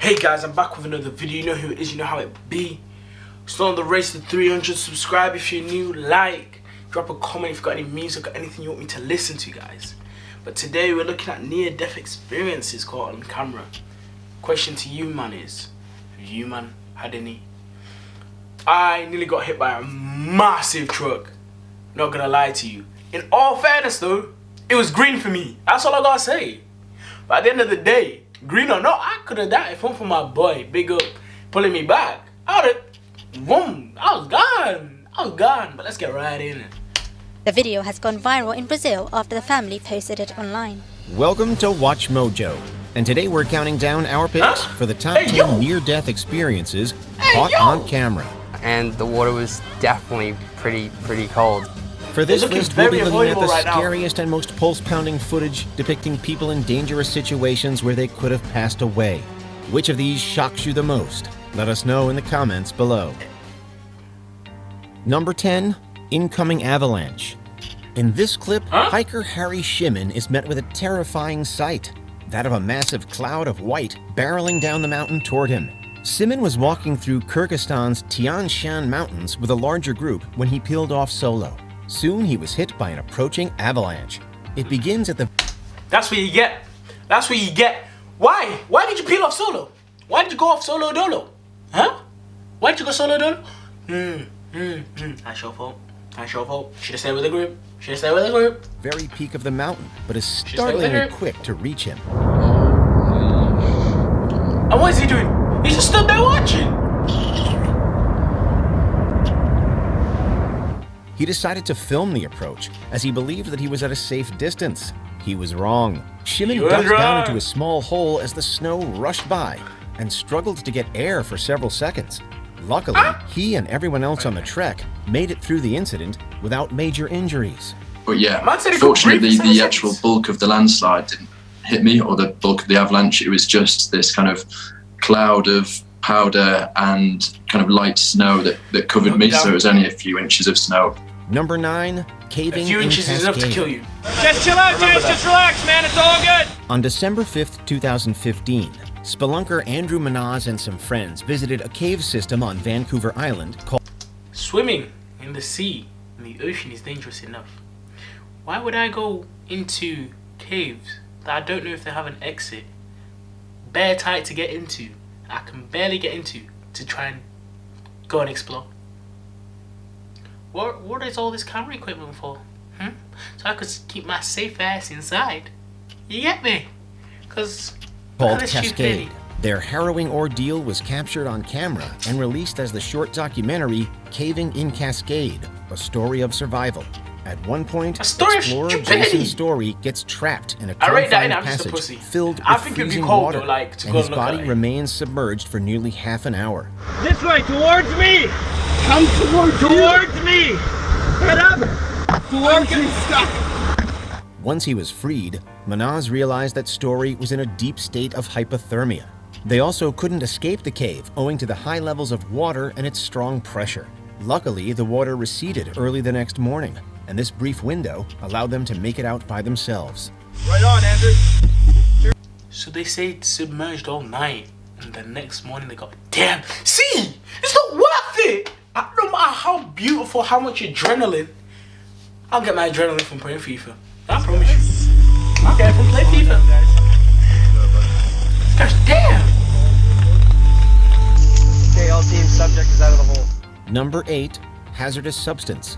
Hey guys, I'm back with another video. You know who it is, you know how it be. Still on the race to 300. Subscribe if you're new, like, drop a comment if you've got any music or anything you want me to listen to, guys. But today we're looking at near-death experiences caught on camera. Question to you, man, is have you, man, had any? I nearly got hit by a massive truck. Not gonna lie to you. In all fairness though, it was green for me. That's all I gotta say. But at the end of the day, green or not, I could have died if it weren't for my boy, Big Up, pulling me back. I was gone. But let's get right in it. The video has gone viral in Brazil after the family posted it online. Welcome to Watch Mojo, and today we're counting down our picks for the top 10 near-death experiences caught on camera. And the water was definitely pretty cold. For this list, we'll be looking at the scariest and most pulse-pounding footage depicting people in dangerous situations where they could have passed away. Which of these shocks you the most? Let us know in the comments below. Number 10, incoming avalanche. In this clip, hiker Harry Shimon is met with a terrifying sight, that of a massive cloud of white barreling down the mountain toward him. Simon was walking through Kyrgyzstan's Tian Shan Mountains with a larger group when he peeled off solo. Soon he was hit by an approaching avalanche. It begins at the... That's what you get. That's what you get. Why? Why did you peel off solo? Why did you go off solo dolo? Huh? Why did you go solo dolo? That's your fault. That's your fault. Should have stayed with the group. Should have stayed with the group. Very peak of the mountain, but is startlingly quick to reach him. And what is he doing? He just stood there watching. He decided to film the approach, as he believed that he was at a safe distance. He was wrong. Shimon ducked down into a small hole as the snow rushed by, and struggled to get air for several seconds. Luckily, he and everyone else on the trek made it through the incident without major injuries. But yeah, fortunately the actual bulk of the landslide didn't hit me, or the bulk of the avalanche. It was just this kind of cloud of powder and kind of light snow that covered me, so it was only a few inches of snow. Number 9, caving in Cascade. A few inches is enough to kill you. Just chill out, James. Just relax, man. It's all good. On December 5th, 2015, spelunker Andrew Manaz and some friends visited a cave system on Vancouver Island called... Swimming in the sea, in the ocean, is dangerous enough. Why would I go into caves that I don't know if they have an exit, bare tight to get into, I can barely get into, to try and go and explore? What is all this camera equipment for? So I could keep my safe ass inside. You get me? Called Cascade. Their harrowing ordeal was captured on camera and released as the short documentary Caving in Cascade, a story of survival. At one point, explorer Jason Story gets trapped in a confined passage filled with freezing water, and his body remains submerged for nearly half an hour. This way, towards me! Come towards me! Head up! Towards me, stuck! Once he was freed, Manaz realized that Story was in a deep state of hypothermia. They also couldn't escape the cave owing to the high levels of water and its strong pressure. Luckily, the water receded early the next morning, and this brief window allowed them to make it out by themselves. Right on, Andrew. So they stayed submerged all night, and the next morning they got... Damn! See! It's not worth it! No matter how beautiful, how much adrenaline... I'll get my adrenaline from playing FIFA. I promise you. I'll get it from playing FIFA. Gosh damn! Okay, all team, subject is out of the hole. Number 8, hazardous substance.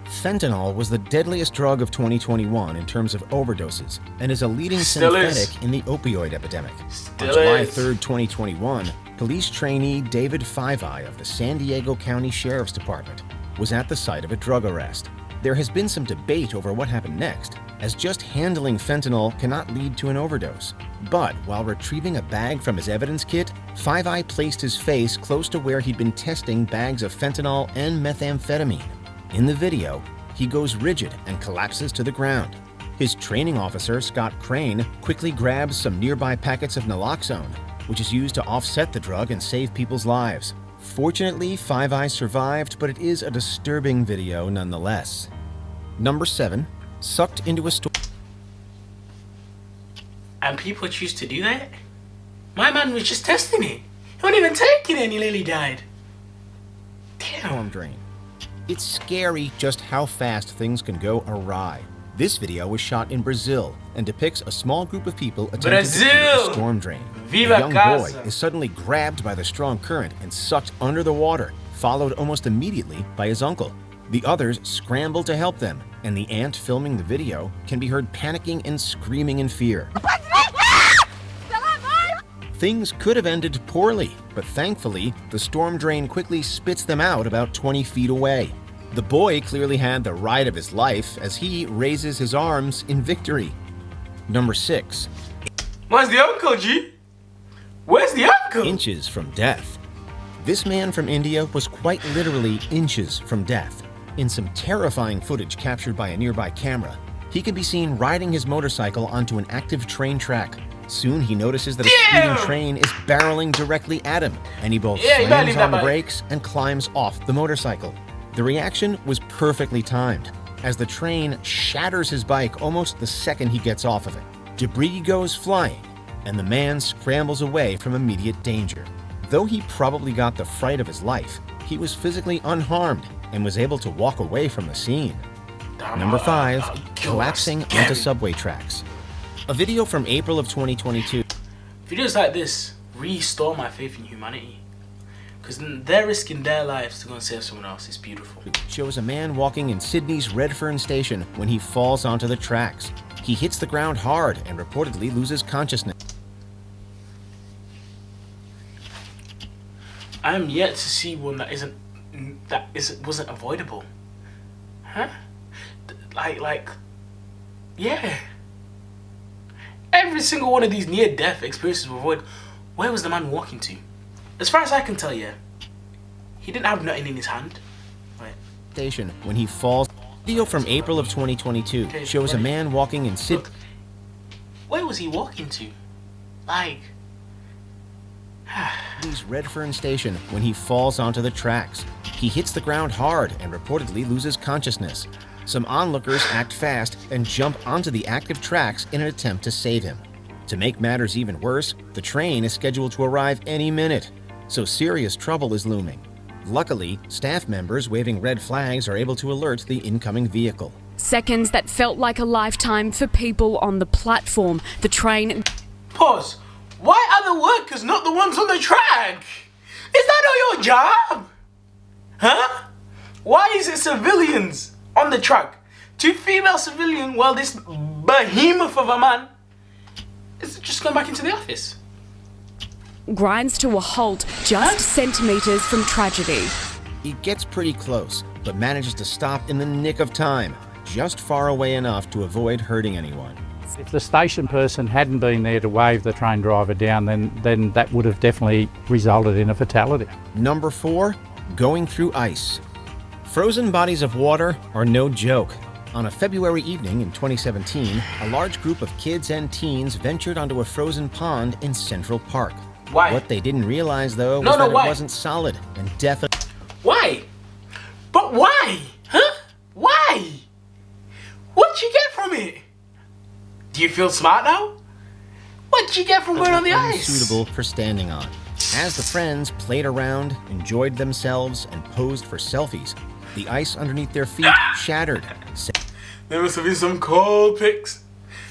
Fentanyl was the deadliest drug of 2021 in terms of overdoses, and is a leading synthetic in the opioid epidemic. On July 3rd, 2021, police trainee David Five-Eye of the San Diego County Sheriff's Department was at the site of a drug arrest. There has been some debate over what happened next, as just handling fentanyl cannot lead to an overdose. But while retrieving a bag from his evidence kit, Five-Eye placed his face close to where he'd been testing bags of fentanyl and methamphetamine. In the video, he goes rigid and collapses to the ground. His training officer, Scott Crane, quickly grabs some nearby packets of naloxone, which is used to offset the drug and save people's lives. Fortunately, Five-Eye survived, but it is a disturbing video nonetheless. Number 7, sucked into a storm. And people choose to do that? My man was just testing it. He wasn't even taking it and he nearly died. Damn. Storm drain. It's scary just how fast things can go awry. This video was shot in Brazil and depicts a small group of people attempting to clear a storm drain. Viva a young casa. boy is suddenly grabbed by the strong current and sucked under the water, followed almost immediately by his uncle. The others scramble to help them, and the aunt filming the video can be heard panicking and screaming in fear. Things could have ended poorly, but thankfully, the storm drain quickly spits them out about 20 feet away. The boy clearly had the ride of his life as he raises his arms in victory. Number 6. Where's the uncle, G? Where's the uncle? Inches from death. This man from India was quite literally inches from death. In some terrifying footage captured by a nearby camera, he can be seen riding his motorcycle onto an active train track. Soon he notices that a speeding train is barreling directly at him, and he both slams on the brakes and climbs off the motorcycle. The reaction was perfectly timed, as the train shatters his bike almost the second he gets off of it. Debris goes flying, and the man scrambles away from immediate danger. Though he probably got the fright of his life, he was physically unharmed and was able to walk away from the scene. Number 5, collapsing onto subway tracks. A video from April of 2022. Videos like this restore my faith in humanity. Because they're risking their lives to go and save someone else. It's beautiful. Shows a man walking in Sydney's Redfern station when he falls onto the tracks. He hits the ground hard and reportedly loses consciousness. I am yet to see one that wasn't avoidable. Huh? Yeah. Every single one of these near-death experiences were avoided. Where was the man walking to? As far as I can tell, yeah, he didn't have nothing in his hand. Right. Station when he falls. Video from April of 2022 shows a man walking in Sydney. Where was he walking to? Sydney's Redfern station when he falls onto the tracks. He hits the ground hard and reportedly loses consciousness. Some onlookers act fast and jump onto the active tracks in an attempt to save him. To make matters even worse, the train is scheduled to arrive any minute, so serious trouble is looming. Luckily, staff members waving red flags are able to alert the incoming vehicle. Seconds that felt like a lifetime for people on the platform. The train... Pause. Why are the workers not the ones on the track? Is that not your job? Huh? Why is it civilians on the track? 2 female civilians while this behemoth of a man is just going back into the office. Grinds to a halt just centimeters from tragedy. He gets pretty close, but manages to stop in the nick of time, just far away enough to avoid hurting anyone. If the station person hadn't been there to wave the train driver down, then that would have definitely resulted in a fatality. Number 4, going through ice. Frozen bodies of water are no joke. On a February evening in 2017, a large group of kids and teens ventured onto a frozen pond in Central Park. Why? What they didn't realize, though, was that it wasn't solid and definitely... Why? But why? Huh? Why? What'd you get from it? Do you feel smart now? What'd you get from going on the ice? Suitable for standing on. As the friends played around, enjoyed themselves, and posed for selfies, the ice underneath their feet shattered. There must have been some cold pics.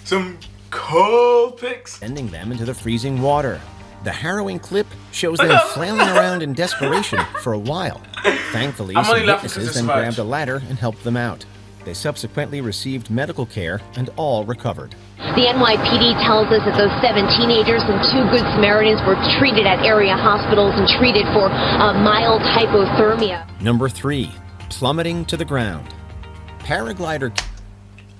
Some cold pics. Sending them into the freezing water. The harrowing clip shows them flailing around in desperation for a while. Thankfully, some witnesses then grabbed a ladder and helped them out. They subsequently received medical care and all recovered. The NYPD tells us that those 7 teenagers and 2 Good Samaritans were treated at area hospitals and treated for mild hypothermia. Number 3, plummeting to the ground. Paraglider.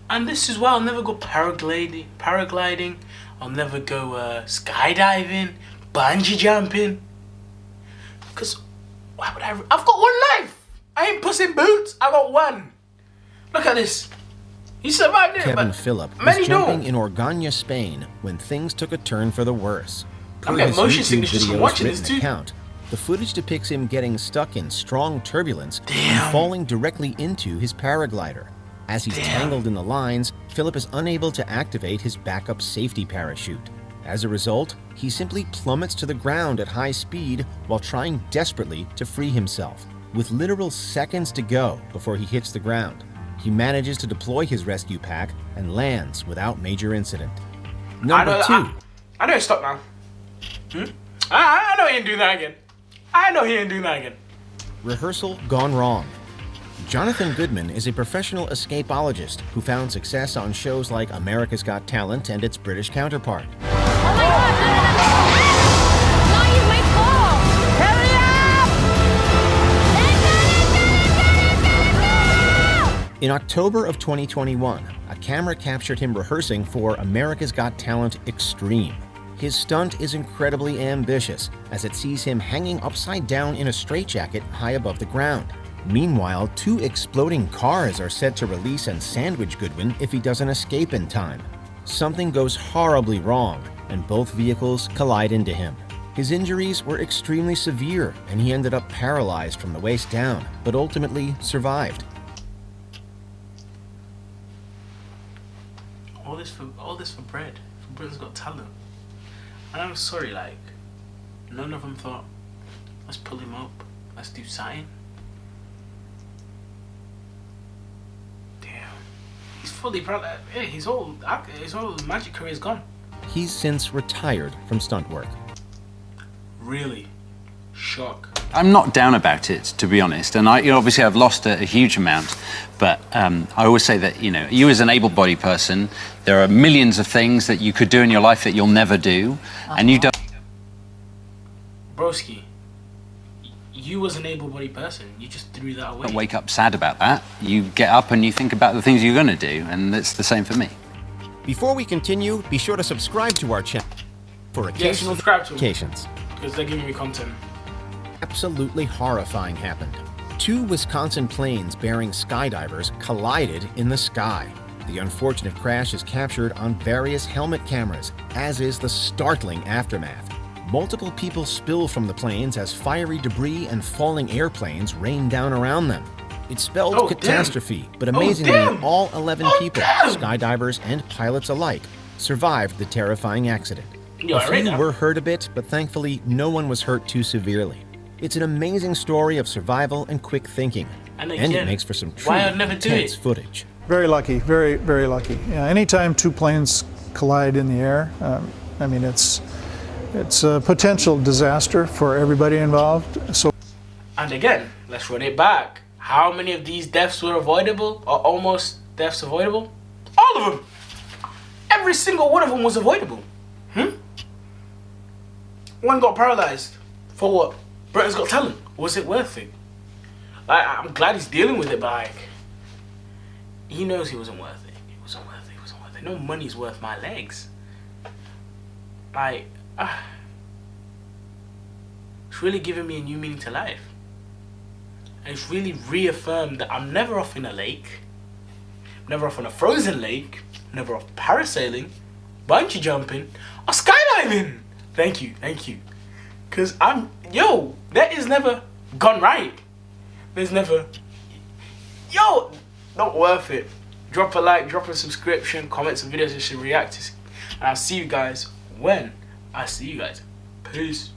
And this is why I'll never go paragliding. I'll never go skydiving, bungee jumping. Because why would I've got one life. I ain't Puss in Boots. I got one. Look at this. He survived it. Kevin Phillip was jumping in Organa, Spain, when things took a turn for the worse. I'm getting motion sickness from watching this too. The footage depicts him getting stuck in strong turbulence and falling directly into his paraglider. As he's tangled in the lines, Phillip is unable to activate his backup safety parachute. As a result, he simply plummets to the ground at high speed while trying desperately to free himself. With literal seconds to go before he hits the ground, he manages to deploy his rescue pack and lands without major incident. Number 2. I know he stopped now. I know he ain't doing that again. I know he ain't doing that again. Rehearsal gone wrong. Jonathan Goodman is a professional escapologist who found success on shows like America's Got Talent and its British counterpart. Oh my God! No, you might fall! Hurry up! In October of 2021, a camera captured him rehearsing for America's Got Talent Extreme. His stunt is incredibly ambitious, as it sees him hanging upside down in a straitjacket high above the ground. Meanwhile, 2 exploding cars are set to release and sandwich Goodwin if he doesn't escape in time. Something goes horribly wrong, and both vehicles collide into him. His injuries were extremely severe, and he ended up paralyzed from the waist down, but ultimately survived. All this for bread. For Britain's Got Talent. And I'm sorry, like, none of them thought, let's pull him up, let's do something. Damn, he's fully proud. Hey, his whole magic career is gone. He's since retired from stunt work. Really? Shock. I'm not down about it, to be honest, and obviously I've lost a huge amount, but I always say that, you as an able-bodied person, there are millions of things that you could do in your life that you'll never do, and you don't... Broski, you as an able-bodied person, you just threw that away. Don't wake up sad about that. You get up and you think about the things you're going to do, and it's the same for me. Before we continue, be sure to subscribe to our channel for occasional notifications. Because they're giving me content. Absolutely horrifying happened. 2 Wisconsin planes bearing skydivers collided in the sky. The unfortunate crash is captured on various helmet cameras, as is the startling aftermath. Multiple people spill from the planes as fiery debris and falling airplanes rain down around them. It spelled catastrophe, but amazingly, all 11 people, skydivers and pilots alike, survived the terrifying accident. A few were hurt a bit, but thankfully no one was hurt too severely. It's an amazing story of survival and quick thinking, and it makes for some truly intense footage. Very lucky, very, very lucky. Yeah, anytime 2 planes collide in the air, I mean, it's a potential disaster for everybody involved. So, and again, let's run it back. How many of these deaths were avoidable, or almost deaths avoidable? All of them. Every single one of them was avoidable. One got paralyzed. For what? Britain's Got Talent. Was it worth it? Like, I'm glad he's dealing with it, but like, he knows he wasn't worth it. It wasn't worth it. It wasn't worth it. No money's worth my legs. Like, it's really giving me a new meaning to life. And it's really reaffirmed that I'm never off in a lake, never off on a frozen lake, never off parasailing, bungee jumping, or skydiving. Thank you. Cause that is never gone right. There's never, not worth it. Drop a like, drop a subscription, comment some videos you should react to. And I'll see you guys when I see you guys. Peace.